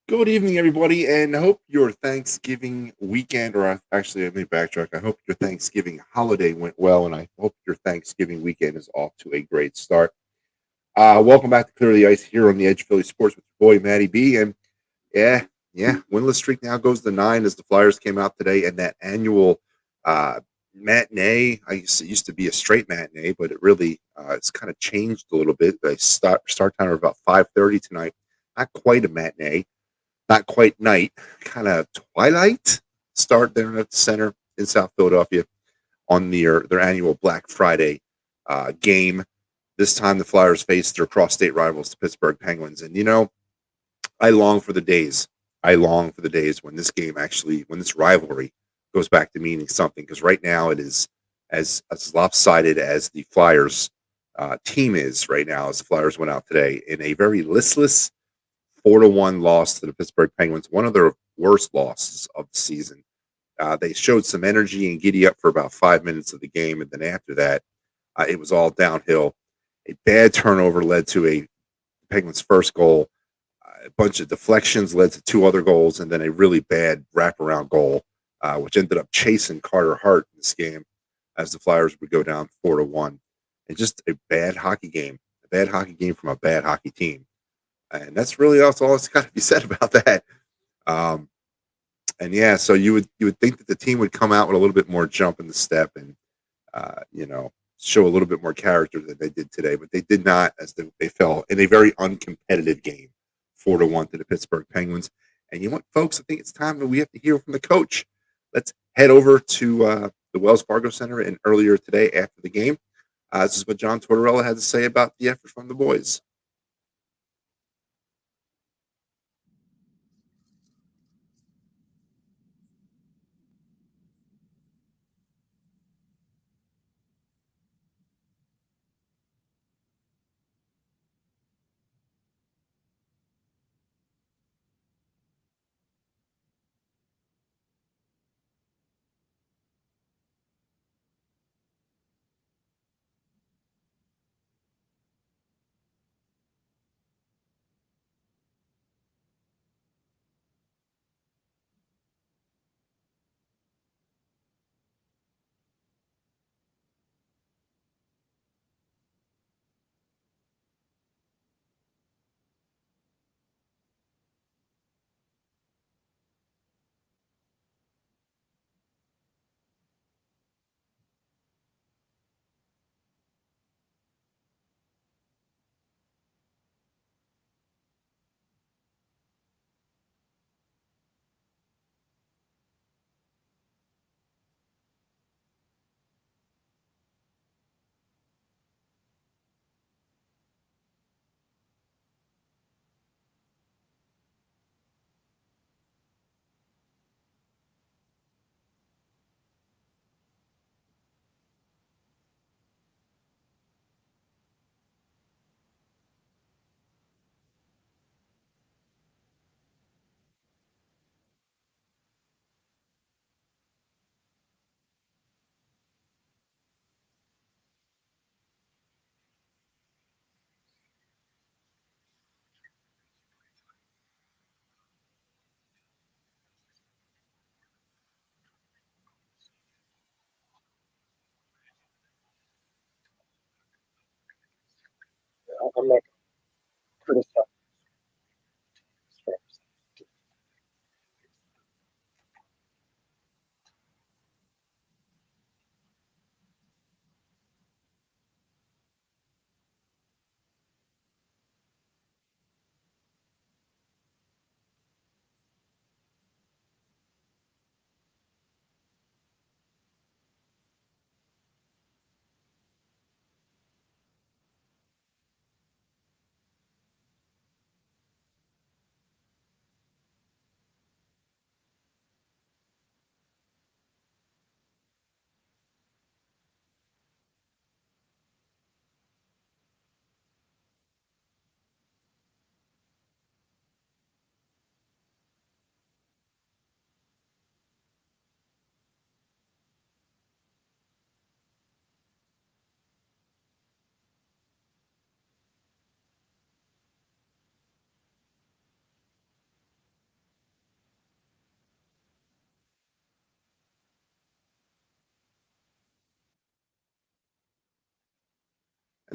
Good evening, everybody, and I hope your Thanksgiving weekend, or actually, let me backtrack. I hope your Thanksgiving holiday went well, and I hope your Thanksgiving weekend is off to a great start. Welcome back to Clear the Ice here on the Edge of Philly Sports with your boy, Matty B. And yeah, yeah, winless streak now goes to 9 as the Flyers came out today, and that annual uh, matinee. It used to be a straight matinee, but it really it's kind of changed a little bit. They start time at about 5:30 tonight. Not quite a matinee, not quite night, kind of twilight start there at the center in South Philadelphia on their annual Black Friday game. This time the Flyers faced their cross-state rivals, the Pittsburgh Penguins, and I long for the days. I long for the days when when this rivalry goes back to meaning something. Because right now it is as lopsided as the Flyers team is right now. As the Flyers went out today in a very listless 4-1 loss to the Pittsburgh Penguins, one of their worst losses of the season. They showed some energy and giddy up for about 5 minutes of the game, and then after that, it was all downhill. A bad turnover led to a Penguins' first goal. A bunch of deflections led to two other goals, and then a really bad wraparound goal, which ended up chasing Carter Hart in this game as the Flyers would go down 4-1. And just a bad hockey game from a bad hockey team. And that's really all that's got to be said about that. Um, and yeah, so you would think that the team would come out with a little bit more jump in the step and show a little bit more character than they did today, but they did not, as they fell in a very uncompetitive game, 4-1 to the Pittsburgh Penguins. And you know what, folks? I think it's time that we have to hear from the coach. Let's head over to the Wells Fargo Center and earlier today after the game. This is what John Tortorella had to say about the effort from the boys.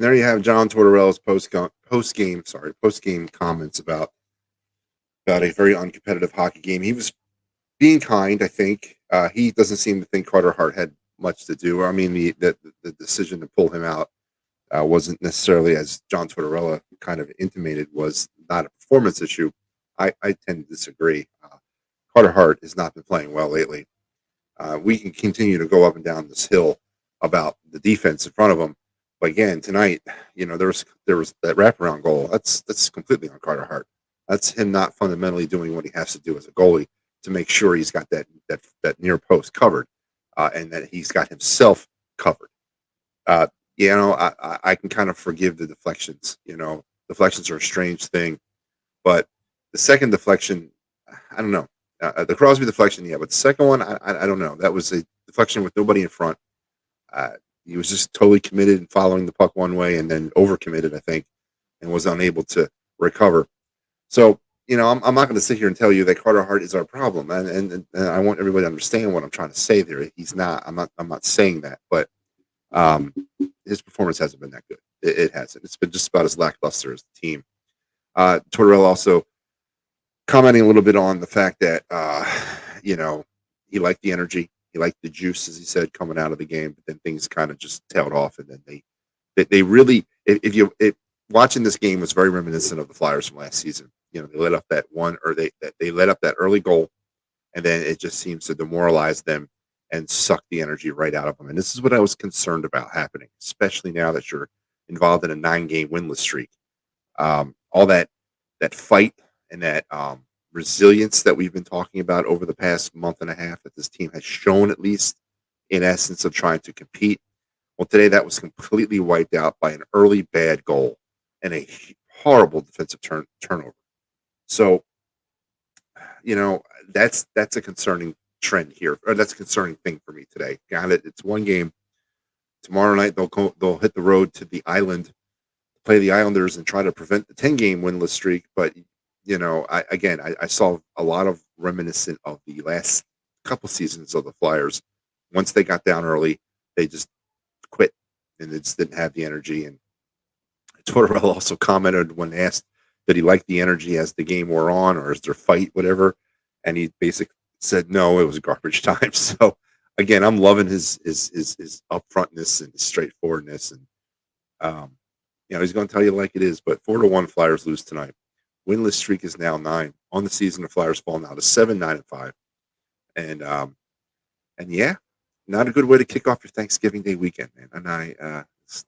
And there you have John Tortorella's post game comments about a very uncompetitive hockey game. He was being kind, I think. He doesn't seem to think Carter Hart had much to do. I mean, the decision to pull him out wasn't necessarily, as John Tortorella kind of intimated, was not a performance issue. I tend to disagree. Carter Hart has not been playing well lately. We can continue to go up and down this hill about the defense in front of him, but again tonight, there was that wraparound goal. That's completely on Carter Hart. That's him not fundamentally doing what he has to do as a goalie to make sure he's got that near post covered, and that he's got himself covered. Uh, I can kind of forgive the deflections. Deflections are a strange thing, but the second deflection, I don't know. The Crosby deflection, yeah, but the second one, I don't know. That was a deflection with nobody in front. Uh, he was just totally committed and following the puck one way, and then overcommitted, I think, and was unable to recover. So, I'm not going to sit here and tell you that Carter Hart is our problem, and I want everybody to understand what I'm trying to say there. He's not. I'm not saying that, but um, his performance hasn't been that good. It hasn't. It's been just about as lackluster as the team. Tortorella also commenting a little bit on the fact that he liked the energy, he liked the juice, as he said, coming out of the game, but then things kind of just tailed off, and then they really, if watching this game was very reminiscent of the Flyers from last season. They let up that one, or they let up that early goal, and then it just seems to demoralize them and suck the energy right out of them. And this is what I was concerned about happening, especially now that you're involved in a 9-game winless streak. All that fight and that resilience that we've been talking about over the past month and a half that this team has shown, at least in essence, of trying to compete. Well, today that was completely wiped out by an early bad goal and a horrible defensive turnover. So, that's a concerning trend here, or that's a concerning thing for me today. Got it. It's one game. Tomorrow night they'll hit the road to the island, play the Islanders, and try to prevent the 10-game winless streak. But I saw a lot of reminiscent of the last couple seasons of the Flyers. Once they got down early, they just quit, and they just didn't have the energy. And Tortorella also commented when asked that he liked the energy as the game wore on, or as their fight, whatever, and he basically said no, it was garbage time. So again, I'm loving his upfrontness and his straightforwardness, and he's going to tell you like it is. But 4-1 Flyers lose tonight. Winless streak is now 9 on the season. The Flyers fall now to 7-9-5, and yeah, not a good way to kick off your Thanksgiving Day weekend, man. And it's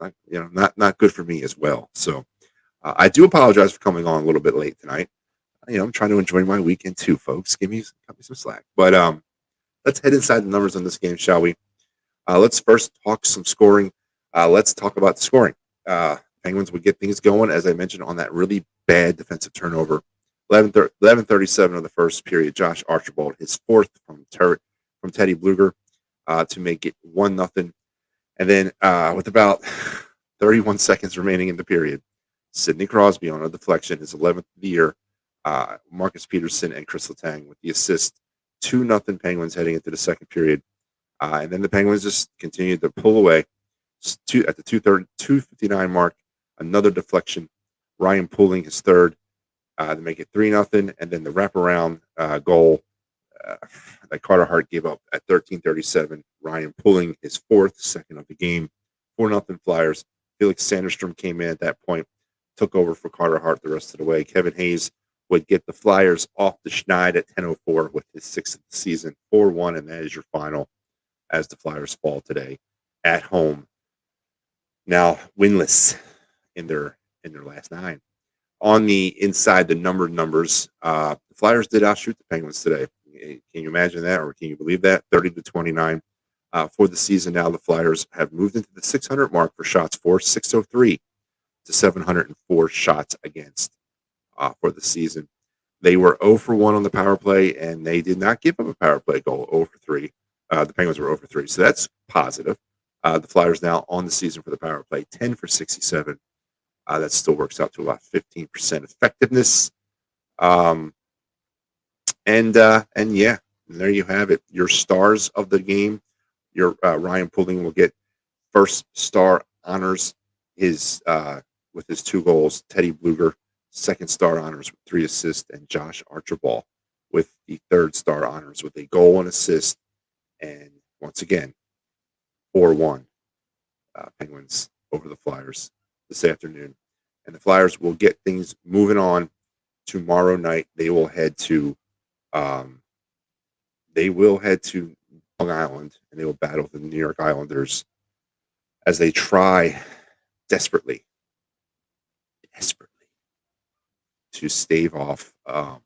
not good for me as well. So I do apologize for coming on a little bit late tonight. I'm trying to enjoy my weekend too, folks. Cut me some slack. But let's head inside the numbers on this game, shall we? Let's first talk some scoring. Let's talk about the scoring. Penguins would get things going, as I mentioned, on that really bad defensive turnover. 11:37 of the first period. Josh Archibald, his fourth from Teddy Bluger, to make it 1-0. And then with about 31 seconds remaining in the period, Sidney Crosby on a deflection, his 11th of the year. Marcus Peterson and Chris Letang with the assist. 2-0 Penguins heading into the second period. And then the Penguins just continued to pull away. At the 2:59 mark, another deflection. Ryan Pooling his third to make it 3-0. And then the wraparound goal that Carter Hart gave up at 13:37. Ryan Pooling his fourth, second of the game. 4-0 Flyers. Felix Sandstrom came in at that point, took over for Carter Hart the rest of the way. Kevin Hayes would get the Flyers off the schneid at 10:04 with his sixth of the season. 4-1, and that is your final as the Flyers fall today at home. Now winless in their last 9. On the inside, the numbers, the Flyers did outshoot the Penguins today. Can you imagine that, or can you believe that? 30-29 for the season. Now the Flyers have moved into the 600 mark for shots for 603 to 704 shots against for the season. They were 0 for 1 on the power play, and they did not give up a power play goal. 0 for 3. The Penguins were 0 for 3, so that's positive. The Flyers now on the season for the power play, 10 for 67. That still works out to about 15% effectiveness. And yeah, there you have it. Your stars of the game. Your Ryan Pooling will get first star honors his with his 2 goals. Teddy Bluger, second star honors with 3 assists, and Josh Archibald with the third star honors with a goal and assist. And once again, 4-1 Penguins over the Flyers this afternoon. And the Flyers will get things moving on tomorrow night. Um, they will head to Long Island, and they will battle the New York Islanders as they try desperately, desperately to stave off um,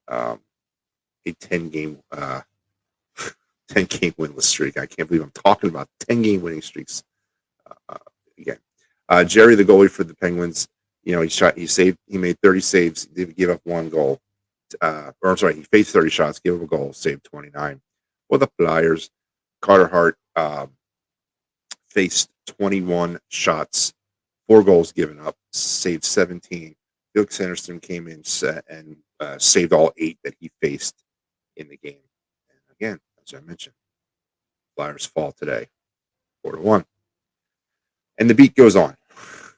a 10 game winless streak. I can't believe I'm talking about 10 game winning streaks again. Jerry, the goalie for the Penguins, he made 30 saves, he did give up 1 goal. Or I'm sorry, he faced 30 shots, gave up a goal, saved 29. For the Flyers, Carter Hart faced 21 shots, 4 goals given up, saved 17. Felix Anderson came in and saved all 8 that he faced in the game. And again, as I mentioned, Flyers fall today, 4-1. And the beat goes on.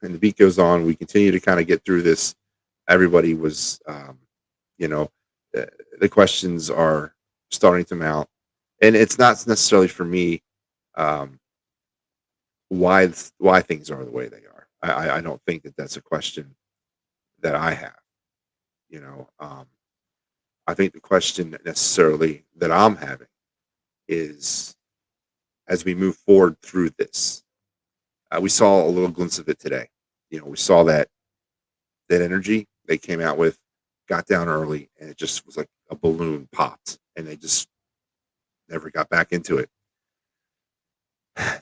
And the beat goes on. We continue to kind of get through this. Everybody was, you know, the questions are starting to mount. And it's not necessarily for me why things are the way they are. I don't think that that's a question that I have. You know, I think the question necessarily that I'm having is as we move forward through this. We saw a little glimpse of it today. We saw that energy they came out with, got down early, and it just was like a balloon popped, and they just never got back into it.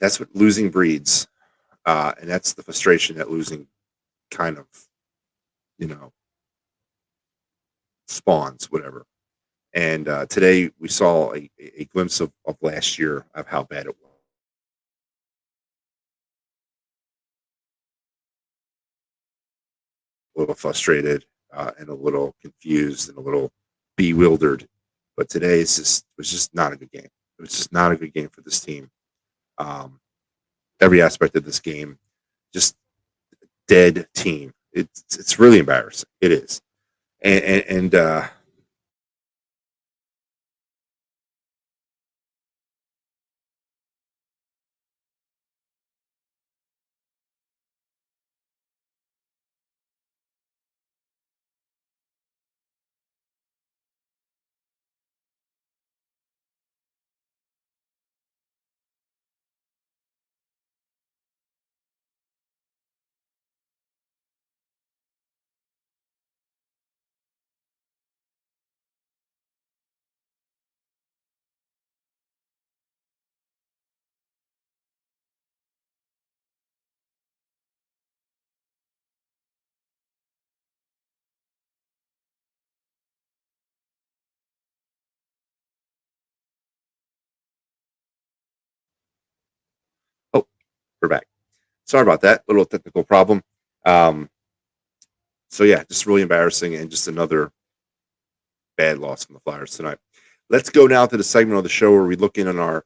That's what losing breeds, and that's the frustration that losing kind of, you know, spawns, whatever. And today we saw a glimpse of last year of how bad it was. A little frustrated and a little confused and a little bewildered. But today was just not a good game. It was just not a good game for this team. Um, every aspect of this game, just dead team. It's really embarrassing. It is, and oh, we're back. Sorry about that little technical problem. Um, so yeah, just really embarrassing and just another bad loss from the Flyers tonight. Let's go now to the segment of the show where we look in on our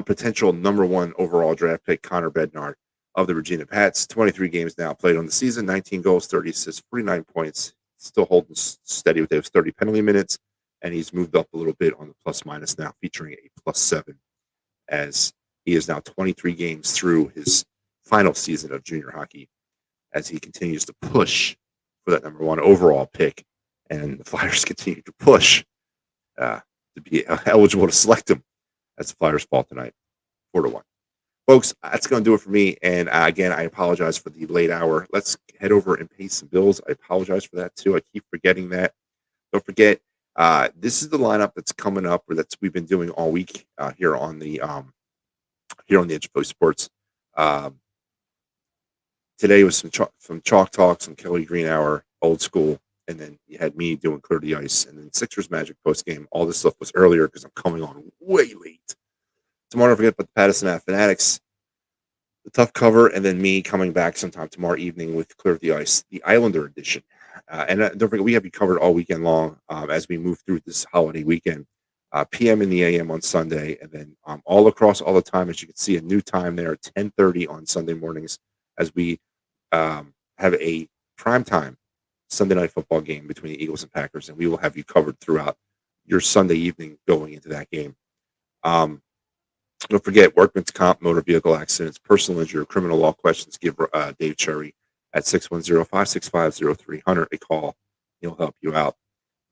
potential number 1 overall draft pick, Connor Bednar of the Regina Pats. 23 games now played on the season, 19 goals, 30 assists, 49 points. Still holding steady with those 30 penalty minutes, and he's moved up a little bit on the plus minus now, featuring a +7 as he is now 23 games through his final season of junior hockey as he continues to push for that number 1 overall pick, and the Flyers continue to push to be eligible to select him as the Flyers fall tonight, 4-1. Folks, that's going to do it for me. And again, I apologize for the late hour. Let's head over and pay some bills. I apologize for that too. I keep forgetting that. Don't forget, this is the lineup that's coming up, or that's we've been doing all week here on the Edge of Play Sports. Um, Today was some chalk talk, some Kelly Green hour, old school, and then you had me doing Clear the Ice, and then Sixers Magic post game. All this stuff was earlier because I'm coming on way late. Tomorrow, don't forget about the Patterson Fanatics, the tough cover, and then me coming back sometime tomorrow evening with Clear the Ice, the Islander edition. And don't forget, we have you covered all weekend long as we move through this holiday weekend. p.m. in the a.m. on Sunday, and then all across all the time, as you can see, a new time there, 10:30 on Sunday mornings, as we have a prime time Sunday night football game between the Eagles and Packers, and we will have you covered throughout your Sunday evening going into that game. Um, don't forget workman's comp, motor vehicle accidents, personal injury, or criminal law questions. Give Dave Cherry at 610-565-0300 a call. He'll help you out.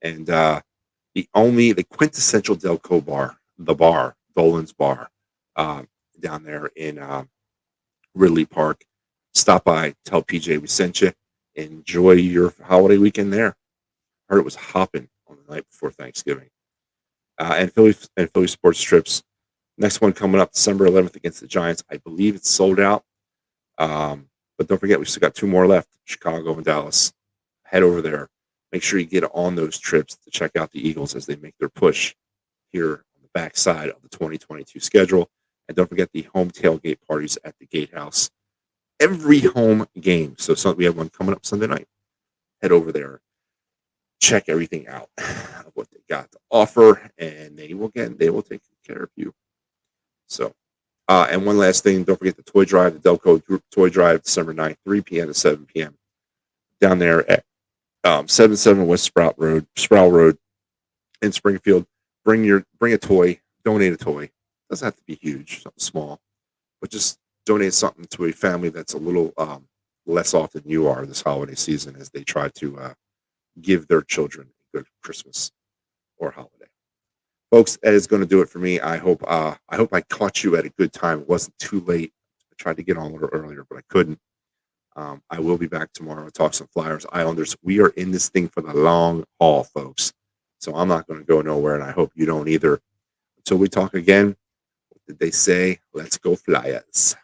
And the quintessential Delco bar, the bar, Dolan's Bar, uh, down there in Ridley Park. Stop by, tell PJ we sent you. Enjoy your holiday weekend there. Heard it was hopping on the night before Thanksgiving. And Philly sports trips. Next one coming up December 11th against the Giants. I believe it's sold out. But don't forget, we've still got two more left, Chicago and Dallas. Head over there. Make sure you get on those trips to check out the Eagles as they make their push here on the backside of the 2022 schedule. And don't forget the home tailgate parties at the Gatehouse. Every home game. So we have one coming up Sunday night. Head over there. Check everything out of what they got to offer, and they will take care of you. So, and one last thing, don't forget the toy drive, the Delco Group Toy Drive, December 9th, 3 p.m. to 7 p.m. down there at 77 West Sproul Road in Springfield. Bring a toy, donate a toy. Doesn't have to be huge, something small, but just donate something to a family that's a little less off than you are this holiday season as they try to give their children a good Christmas or holiday. Folks, that is going to do it for me. I hope I caught you at a good time. It wasn't too late. I tried to get on a little earlier, but I couldn't. I will be back tomorrow to talk some Flyers, Islanders. We are in this thing for the long haul, folks. So I'm not going to go nowhere, and I hope you don't either. Until we talk again, what did they say? Let's go Flyers.